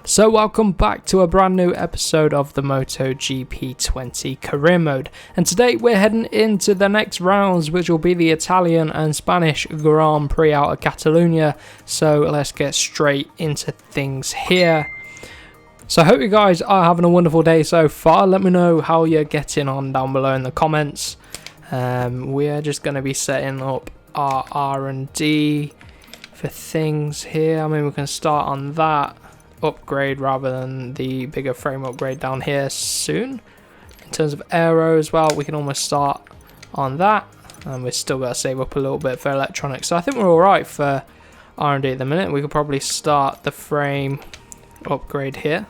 So welcome back to a brand new episode of the MotoGP 20 career mode, and today we're heading into the next rounds, which will be the Italian and Spanish Grand Prix out of Catalonia. So let's get straight into things here. So I hope you guys are having a wonderful day so far. Let me know how you're getting on down below in the comments. We're just going to be setting up our R&D for things here. I mean, we can start on that upgrade rather than the bigger frame upgrade down here soon. In terms of aero as well, we can almost start on that, and we've still got to save up a little bit for electronics, so I think we're all right for R&D at the minute. We could probably start the frame upgrade here,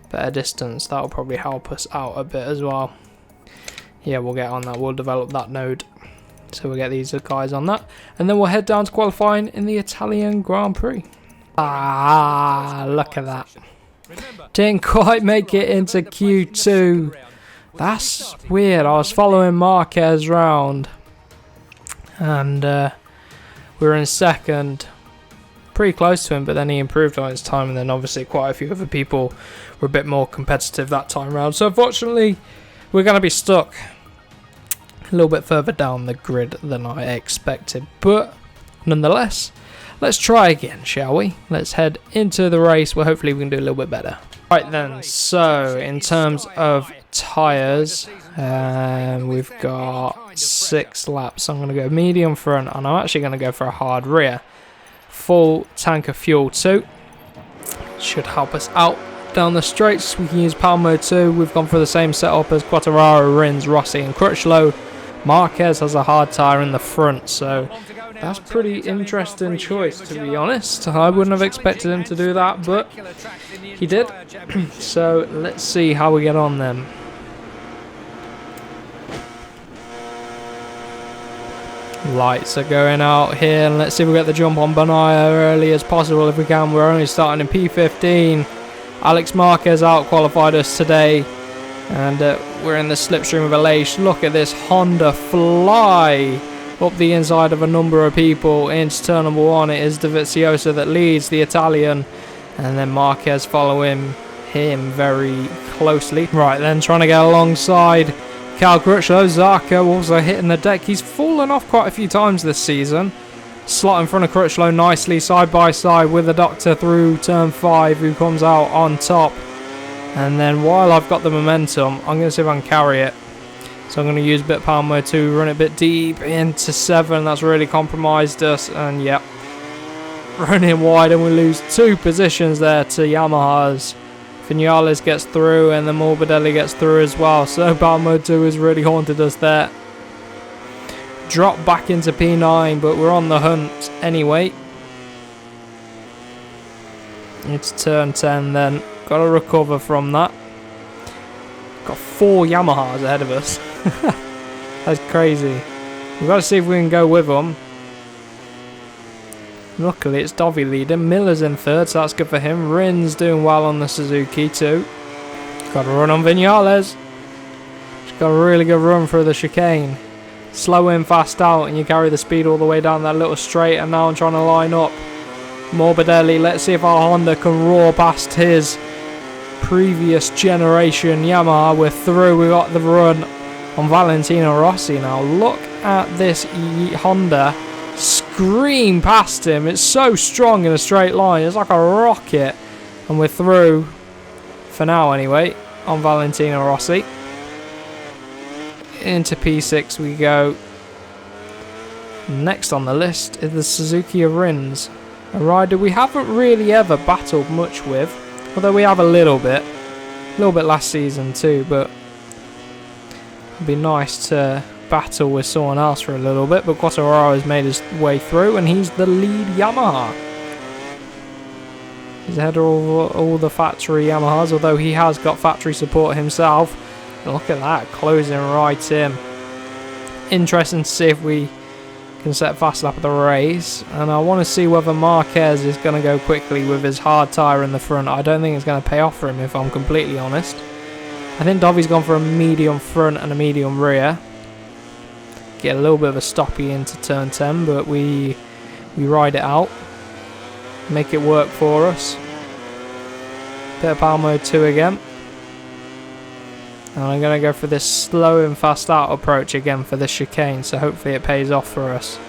better distance, that will probably help us out a bit as well. Yeah, we'll get on that, we'll develop that node, so we'll get these guys on that, and then we'll head down to qualifying in the Italian Grand Prix. Ah, look at that. Didn't quite make it into Q2. That's weird. I was following Marquez round, and we were in second. Pretty close to him, but then he improved on his time, and then obviously quite a few other people were a bit more competitive that time round. So unfortunately, we're going to be stuck a little bit further down the grid than I expected. But nonetheless, let's try again, shall we? Let's head into the race where hopefully we can do a little bit better. Right then, so in terms of tyres, we've got 6 laps. I'm going to go medium front, and I'm actually going to go for a hard rear. Full tank of fuel too. Should help us out down the straights. We can use power mode too. We've gone for the same setup as Quartararo, Rins, Rossi and Crutchlow. Marquez has a hard tyre in the front, so that's pretty interesting choice, to be honest. I wouldn't have expected him to do that, but he did. So let's see how we get on then. Lights are going out here, and let's see if we get the jump on Banaya early as possible if we can. We're only starting in P15. Alex Marquez out-qualified us today, and we're in the slipstream of Aleix. Look at this Honda fly up the inside of a number of people into turn number 1. It is Dovizioso that leads the Italian, and then Marquez following him very closely. Right then, trying to get alongside Cal Crutchlow. Zarco also hitting the deck. He's fallen off quite a few times this season. Slot in front of Crutchlow nicely, side by side with the Doctor through turn 5, who comes out on top. And then while I've got the momentum, I'm going to see if I can carry it. So I'm going to use a bit of power mode to run it a bit deep into 7. That's really compromised us. And yep, running wide, and we lose 2 positions there to Yamaha's. Vinales gets through, and then Morbidelli gets through as well. So power mode 2 has really haunted us there. Drop back into P9, but we're on the hunt anyway. It's turn 10 then. Got to recover from that. Got 4 Yamahas ahead of us. That's crazy. We've got to see if we can go with them. Luckily, it's Dovi leading. Miller's in 3rd, so that's good for him. Rins doing well on the Suzuki too. Got to run on Vinales. She's got a really good run through the chicane. Slow in, fast out, and you carry the speed all the way down that little straight. And now I'm trying to line up Morbidelli. Let's see if our Honda can roar past his previous generation Yamaha. We're through. We got the run on Valentino Rossi now. Look at this Honda scream past him. It's so strong in a straight line. It's like a rocket. And we're through for now anyway on Valentino Rossi. Into P6 we go. Next on the list is the Suzuki of Rins, a rider we haven't really ever battled much with, although we have a little bit last season too, but it'd be nice to battle with someone else for a little bit. But Quartararo has made his way through, and he's the lead Yamaha. He's ahead of all the factory Yamahas, although he has got factory support himself. Look at that, closing right in. Interesting to see if we can set a fast lap of the race, and I want to see whether Marquez is going to go quickly with his hard tyre in the front. I don't think it's going to pay off for him, if I'm completely honest. I think Dovi's gone for a medium front and a medium rear. Get a little bit of a stoppy into turn 10, but we ride it out, make it work for us. Bit of power mode 2 again. And I'm going to go for this slow and fast out approach again for this chicane, so hopefully it pays off for us.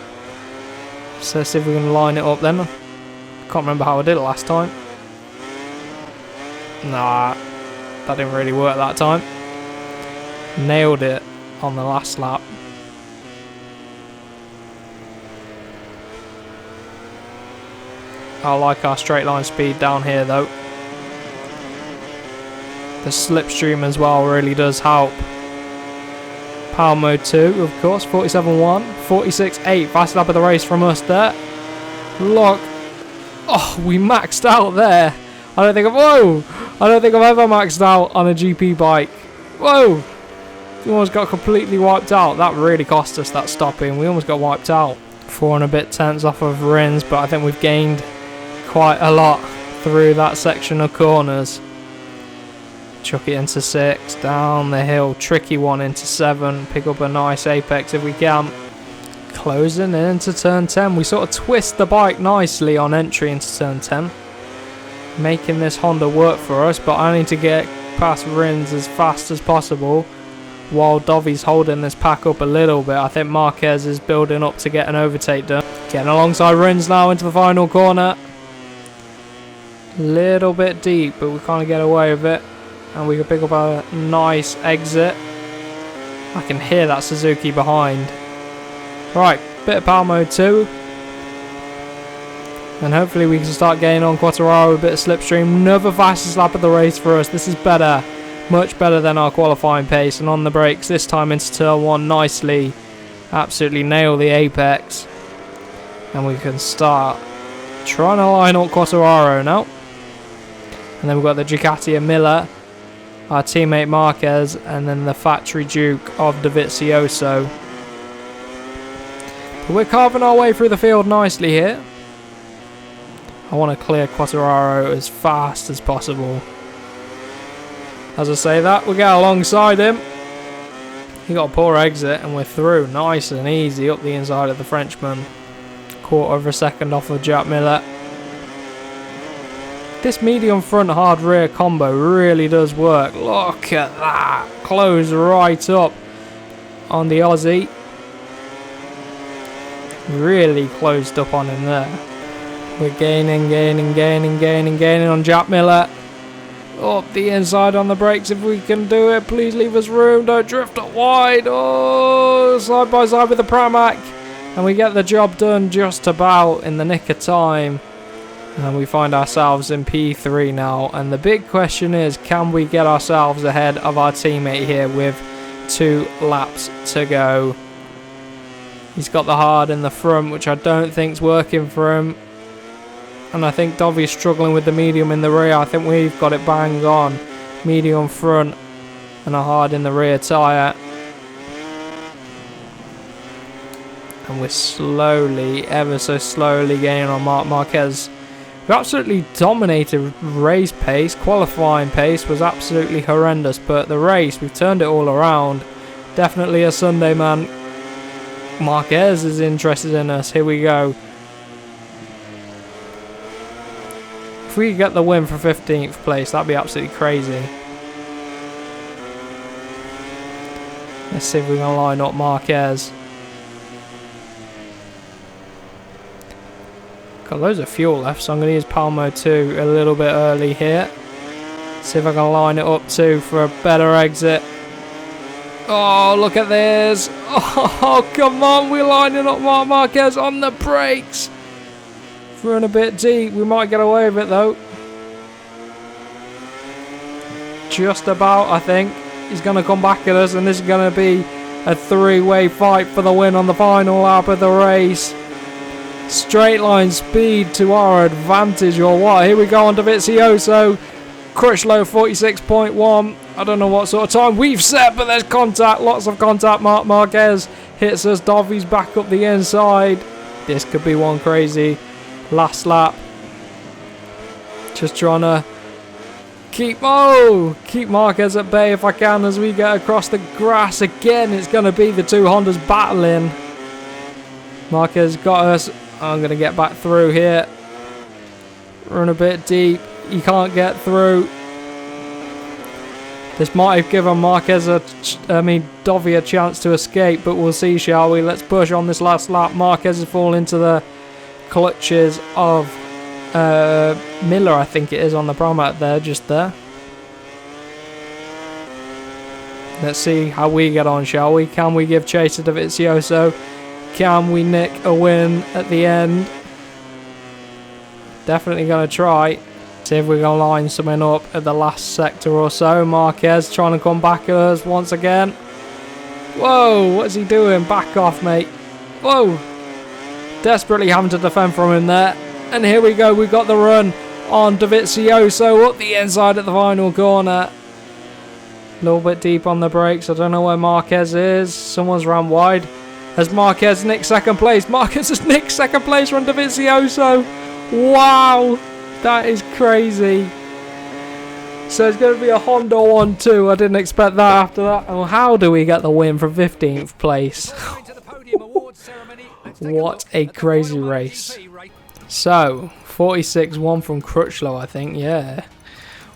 So let's see if we can line it up then. Can't remember how I did it last time. Nah, that didn't really work that time. Nailed it on the last lap. I like our straight line speed down here though. The slipstream as well really does help. Power mode 2, of course, 47.1, 46.8, fast lap of the race from us there. Look, oh, we maxed out there. I don't think I've ever maxed out on a GP bike. Whoa, we almost got completely wiped out. That really cost us, that stopping. We almost got wiped out. 4 and a bit tenths off of Rins, but I think we've gained quite a lot through that section of corners. Chuck it into 6, down the hill, tricky one into 7, pick up a nice apex if we can. Closing into turn 10, we sort of twist the bike nicely on entry into turn 10. Making this Honda work for us, but I need to get past Rins as fast as possible while Dovy's holding this pack up a little bit. I think Marquez is building up to get an overtake done. Getting alongside Rins now into the final corner. Little bit deep, but we can't get away with it. And we can pick up a nice exit. I can hear that Suzuki behind. Right, bit of power mode 2. And hopefully we can start getting on Quartararo with a bit of slipstream. Another fastest lap of the race for us. This is better. Much better than our qualifying pace. And on the brakes this time into turn 1 nicely. Absolutely nail the apex. And we can start trying to line up Quartararo now. And then we've got the Ducati and Miller. Our teammate Marquez, and then the factory Duke of Dovizioso. But we're carving our way through the field nicely here. I want to clear Quartararo as fast as possible. As I say that, we get alongside him. He got a poor exit and we're through nice and easy up the inside of the Frenchman. Quarter of a second off of Jack Miller. This medium front hard rear combo really does work. Look at that. Close right up on the Aussie. Really closed up on him there. We're gaining on Jack Miller. Up the inside on the brakes if we can do it. Please leave us room. Don't drift up wide. Oh, side by side with the Pramac. And we get the job done just about in the nick of time. And we find ourselves in P3 now. And the big question is, can we get ourselves ahead of our teammate here with 2 laps to go? He's got the hard in the front, which I don't think's working for him. And I think Dovy's struggling with the medium in the rear. I think we've got it bang on. Medium front and a hard in the rear tyre. And we're slowly, ever so slowly gaining on Marc Marquez. We absolutely dominated race pace. Qualifying pace was absolutely horrendous, but the race, we've turned it all around. Definitely a Sunday man. Marquez is interested in us. Here we go. If we could get the win for 15th place, that'd be absolutely crazy. Let's see if we can line up Marquez. Got loads of fuel left, so I'm going to use power mode 2 a little bit early here. See if I can line it up too for a better exit. Oh, look at this. Oh, come on. We're lining up Marc Marquez on the brakes. Run a bit deep. We might get away with it though. Just about, I think. He's going to come back at us, and this is going to be a 3-way fight for the win on the final lap of the race. Straight line speed to our advantage or what? Here we go on Dovizioso. Crutchlow 46.1. I don't know what sort of time we've set, but there's contact. Lots of contact. Marc Marquez hits us. Dovy's back up the inside. This could be one crazy last lap. Just trying to keep Marquez at bay if I can as we get across the grass again. It's going to be the 2 Hondas battling. Marquez got us. I'm going to get back through here. Run a bit deep. He can't get through. This might have given Marquez Dovi a chance to escape, but we'll see, shall we? Let's push on this last lap. Marquez has fallen into the clutches of Miller, I think it is, on the Promat there, just there. Let's see how we get on, shall we? Can we give chase to Dovizioso? Can we nick a win at the end? Definitely going to try. See if we're going to line something up at the last sector or so. Marquez trying to come back at us once again. Whoa, what's he doing? Back off, mate. Whoa. Desperately having to defend from him there. And here we go. We've got the run on Dovizioso up the inside at the final corner. A little bit deep on the brakes. I don't know where Marquez is. Someone's ran wide. Has Marquez nicked second place? Marquez has nicked second place from Dovizioso. Wow. That is crazy. So it's going to be a Honda 1-2. I didn't expect that after that. Oh, how do we get the win from 15th place? What a crazy race. So, 46-1 from Crutchlow, I think. Yeah.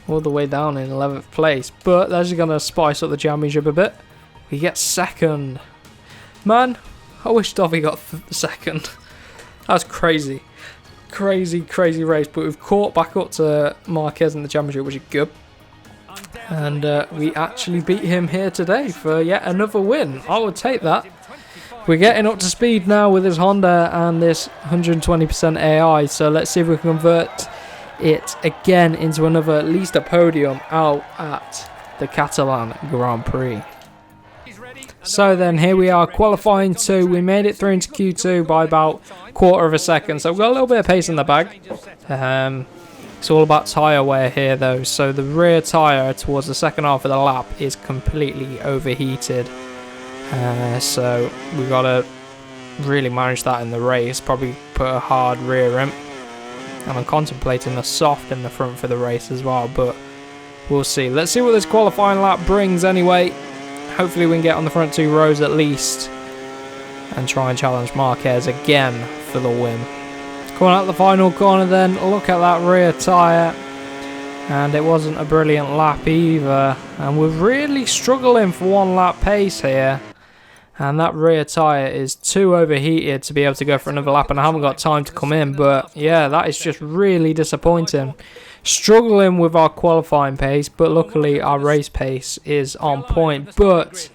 All the way down in 11th place. But that's going to spice up the championship a bit. We get second. Man, I wish Dovi got second. That's crazy. Crazy race, but we've caught back up to Marquez in the championship, which is good. And we actually beat him here today for yet another win. I would take that. We're getting up to speed now with this Honda and this 120% AI, so let's see if we can convert it again into another, at least a podium out at the Catalan Grand Prix. So then here we are, qualifying 2. We made it through into Q2 by about quarter of a second, so we've got a little bit of pace in the bag. It's all about tyre wear here though, so the rear tyre towards the second half of the lap is completely overheated. So we've got to really manage that in the race, probably put a hard rear rim. And I'm contemplating a soft in the front for the race as well, but we'll see. Let's see what this qualifying lap brings anyway. Hopefully we can get on the front 2 rows at least and try and challenge Marquez again for the win. Coming out the final corner then, look at that rear tyre. And it wasn't a brilliant lap either. And we're really struggling for 1 lap pace here. And that rear tyre is too overheated to be able to go for another lap, and I haven't got time to come in. But yeah, that is just really disappointing. Struggling with our qualifying pace, but luckily our race pace is on point. But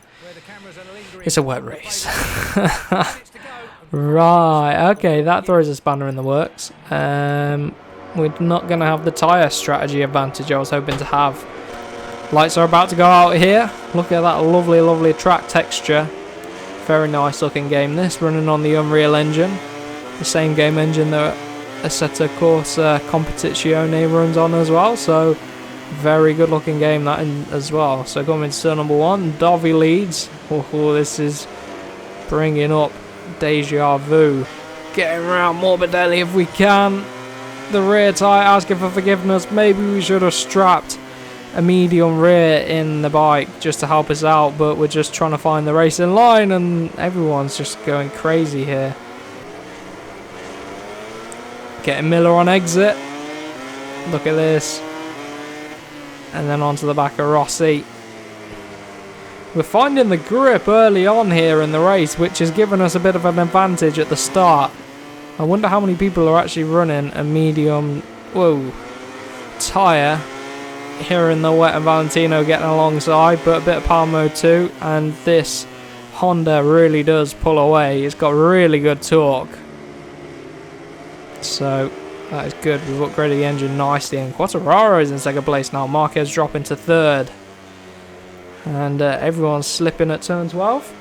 it's a wet race. Right, okay, that throws a spanner in the works. We're not going to have the tyre strategy advantage I was hoping to have. Lights are about to go out here. Look at that lovely track texture. Very nice looking game this, running on the Unreal Engine. The same game engine that Assetto Corsa Competizione runs on as well. So, very good looking game that as well. So, coming to turn number 1, Dovi leads. Oh, this is bringing up deja vu. Getting around Morbidelli if we can. The rear tyre asking for forgiveness. Maybe we should have strapped a medium rear in the bike just to help us out, but we're just trying to find the racing line and everyone's just going crazy here. Getting Miller on exit. Look at this. And then onto the back of Rossi. We're finding the grip early on here in the race, which has given us a bit of an advantage at the start. I wonder how many people are actually running a medium tyre here in the wet, and Valentino getting alongside, but a bit of power mode too, and this Honda really does pull away. It's got really good torque, so that is good. We've upgraded the engine nicely, and Quartararo is in second place now. Marquez dropping to third, and everyone's slipping at turn 12.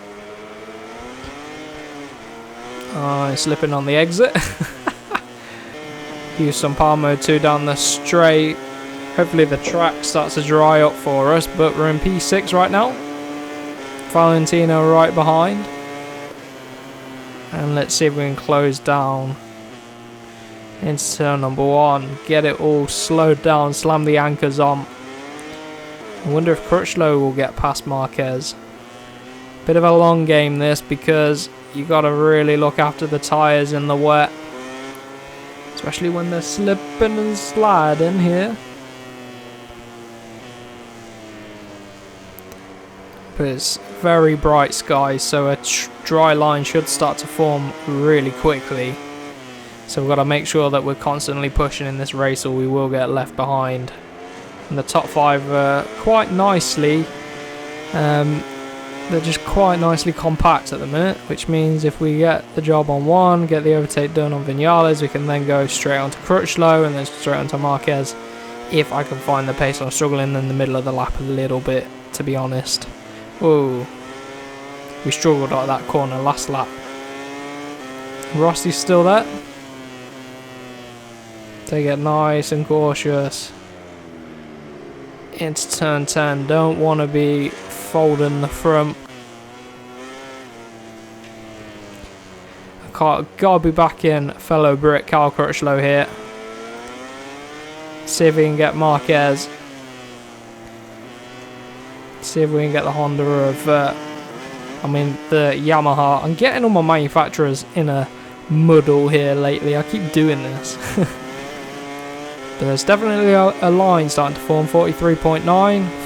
Slipping on the exit. Use some power mode 2 down the straight. Hopefully the track starts to dry up for us, but we're in P6 right now. Valentino right behind. And let's see if we can close down into turn number 1. Get it all slowed down, slam the anchors on. I wonder if Crutchlow will get past Marquez. Bit of a long game this, because you got to really look after the tyres in the wet. Especially when they're slipping and sliding here. but it's very bright skies, so a dry line should start to form really quickly. So we've got to make sure that we're constantly pushing in this race or we will get left behind. And the top 5 quite nicely, they're just quite nicely compact at the minute, which means if we get the job on one, get the overtake done on Vinales, we can then go straight onto Crutchlow and then straight onto Marquez if I can find the pace. I'm struggling in the middle of the lap a little bit, to be honest. Whoa, we struggled at that corner last lap. Rossi's still there. They get nice and cautious into turn 10. Don't want to be folding the front. Gotta be back in fellow Brit Cal Crutchlow here. See if we can get Marquez. See if we can get the Honda of the Yamaha. I'm getting all my manufacturers in a muddle here lately. I keep doing this. But there's definitely a line starting to form. 43.9,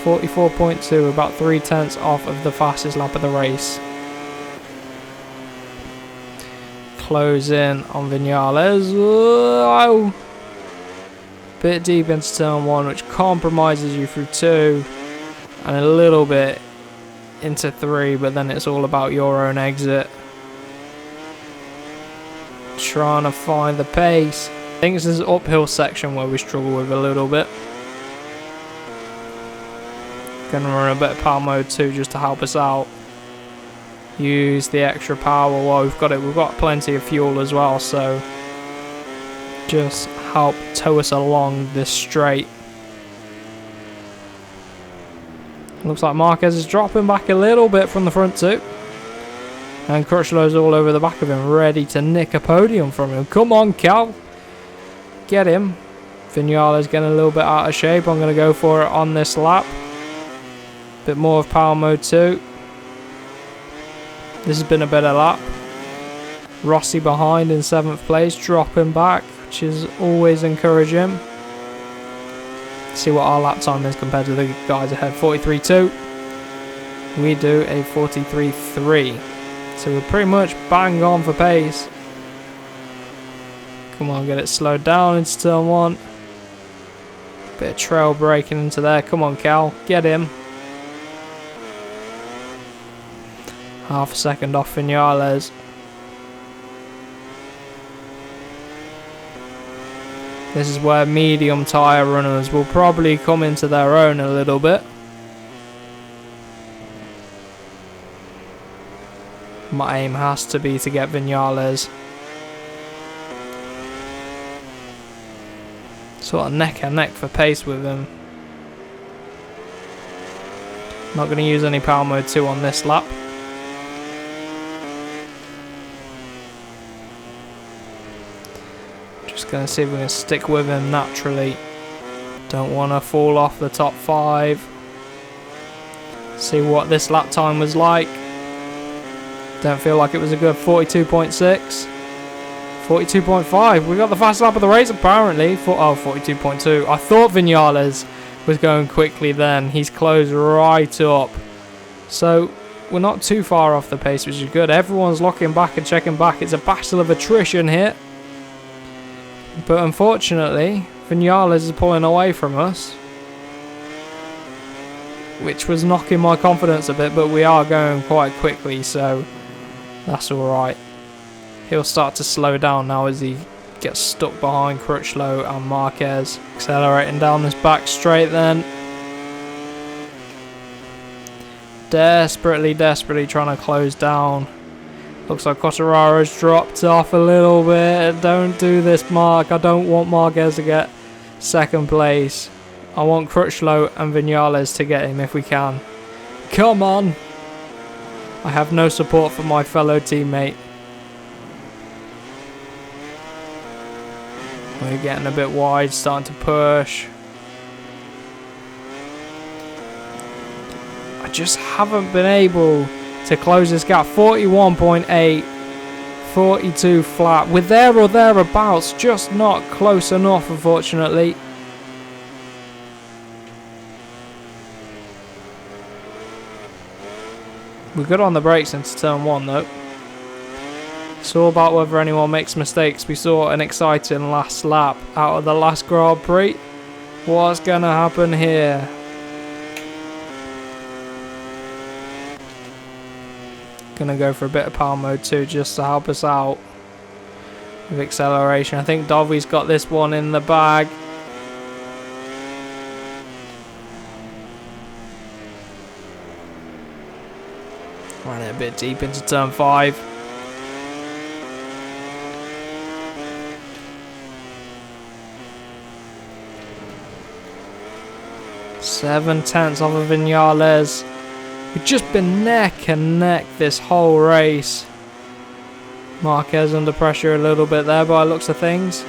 44.2, about 3/10 off of the fastest lap of the race. Close in on Vinales. Whoa. Bit deep into turn 1, which compromises you through 2, and a little bit into 3, but then it's all about your own exit. Trying to find the pace. I think this is an uphill section where we struggle with a little bit. Gonna run a bit of power mode 2 just to help us out. Use the extra power while we've got it. We've got plenty of fuel as well, so just help tow us along this straight. Looks like Marquez is dropping back a little bit from the front 2. And Crutchlow's all over the back of him, ready to nick a podium from him. Come on, Cal. Get him. Vinales getting a little bit out of shape. I'm going to go for it on this lap. Bit more of power mode 2. This has been a better lap. Rossi behind in 7th place, dropping back, which is always encouraging. See what our lap time is compared to the guys ahead. 43.2. We do a 43.3. So we're pretty much bang on for pace. Come on, get it slowed down into turn 1. Bit of trail braking into there. Come on, Cal, get him. Half a second off Vinales. This is where medium tyre runners will probably come into their own a little bit. My aim has to be to get Vinales sort of neck and neck for pace with him. Not going to use any power mode 2 on this lap. Just going to see if we can stick with him naturally. Don't want to fall off the top 5. See what this lap time was like. Don't feel like it was a good 42.6. 42.5. We got the fast lap of the race apparently. 42.2. I thought Vinales was going quickly then. He's closed right up. So we're not too far off the pace, which is good. Everyone's locking back and checking back. It's a battle of attrition here. But unfortunately, Vinales is pulling away from us, which was knocking my confidence a bit, but we are going quite quickly, so that's alright. He'll start to slow down now as he gets stuck behind Crutchlow and Marquez. Accelerating down this back straight then. Desperately trying to close down. Looks like Quartararo's dropped off a little bit. Don't do this, Mark. I don't want Marquez to get 2nd place. I want Crutchlow and Vinales to get him if we can. Come on. I have no support from my fellow teammate. We're getting a bit wide, starting to push. I just haven't been able to close this gap. 41.8, 42 flat. We're there or thereabouts, just not close enough, unfortunately. We're good on the brakes into turn 1 though. It's all about whether anyone makes mistakes. We saw an exciting last lap out of the last Grand Prix. What's going to happen here? Gonna go for a bit of power mode too, just to help us out with acceleration. I think Dovy's got this one in the bag. Running a bit deep into turn 5. Seven tenths off of Viñales. We've just been neck and neck this whole race. Marquez under pressure a little bit there by the looks of things.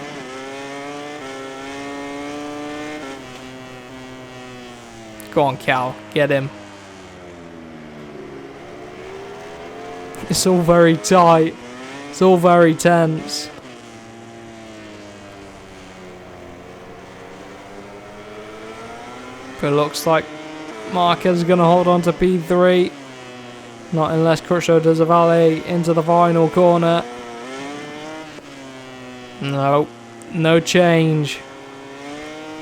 Go on, Cal, get him. It's all very tight. It's all very tense. But it looks like Marquez is going to hold on to P3. Not unless Crutchlow does a valet into the final corner. No, no change.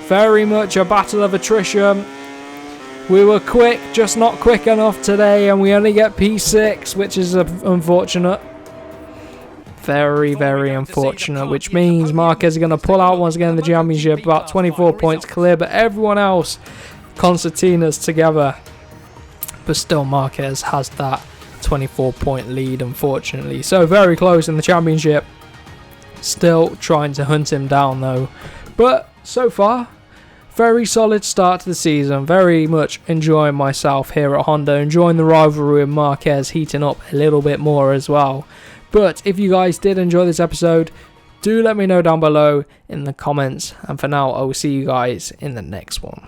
Very much a battle of attrition. We were quick, just not quick enough today, and we only get P6, which is unfortunate. Very, very unfortunate, which means Marquez is going to pull out once again in the championship, about 24 points clear, but everyone else, concertinas together. But still, Marquez has that 24-point lead, unfortunately. So very close in the championship. Still trying to hunt him down, though. But so far, very solid start to the season. Very much enjoying myself here at Honda. Enjoying the rivalry with Marquez heating up a little bit more as well. But if you guys did enjoy this episode, do let me know down below in the comments. And for now, I will see you guys in the next one.